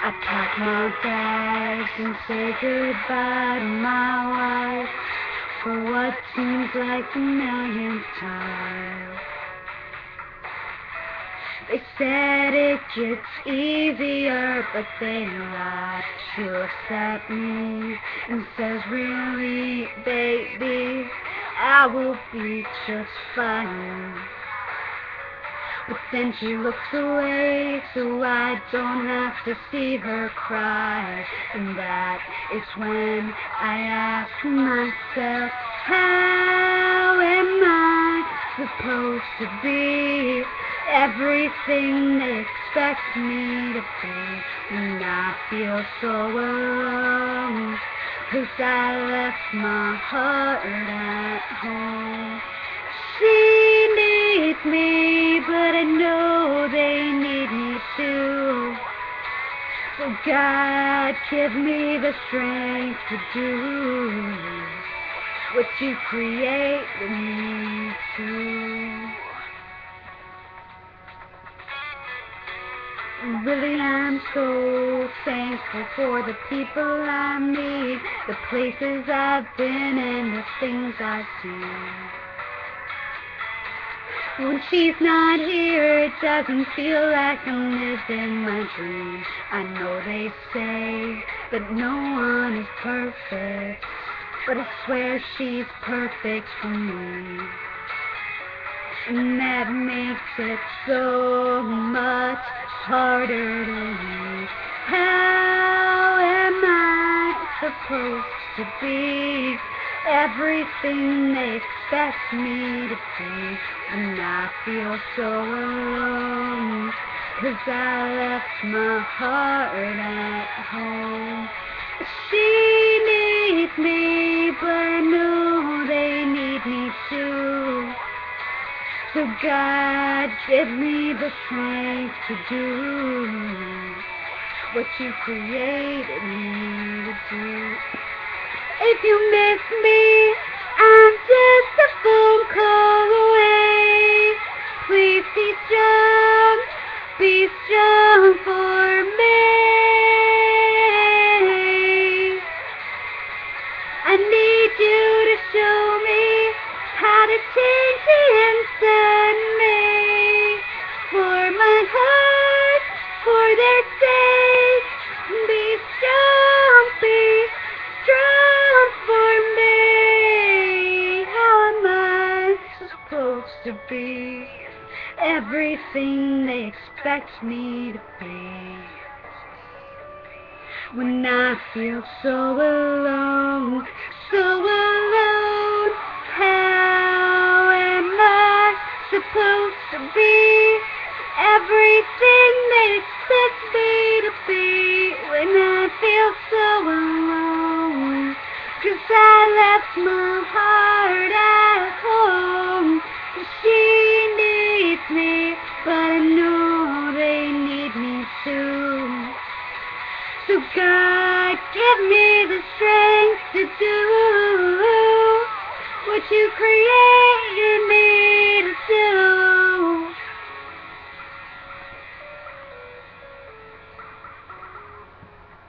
I pack my bags and say goodbye to my wife for what seems like the millionth time. They said it gets easier, but they lied. She looks at me and says, really, baby, I will be just fine. But then she looks away so I don't have to see her cry. And that is when I ask myself, how am I supposed to be everything they expect me to be? And I feel so alone, 'cause I left my heart at home. She needs me, but I know they need me too. So God, give me the strength to do what you created me to. Really, I'm so thankful for the people I meet, the places I've been and the things I've seen. When she's not here, it doesn't feel like I'm living my dream. I know they say that no one is perfect, but I swear she's perfect for me. And that makes it so much harder to leave. How am I supposed to be everything they expect me to be when I feel so alone? 'Cause I left my heart at home. She needs me, but I know they need me too. So God, give me the strength to do what you created me to do. If you miss me, I'm just a phone call away. Please be strong for me. I need you to show me how to change the inside me. For my heart, for their sake, be strong for me. How am I supposed to be everything they expect me to be when I feel so alone, so alone? How am I supposed to be everything they expect me to be when I feel so alone? 'Cause I left my heart at home. She needs me, but I know they need me too. So God, give me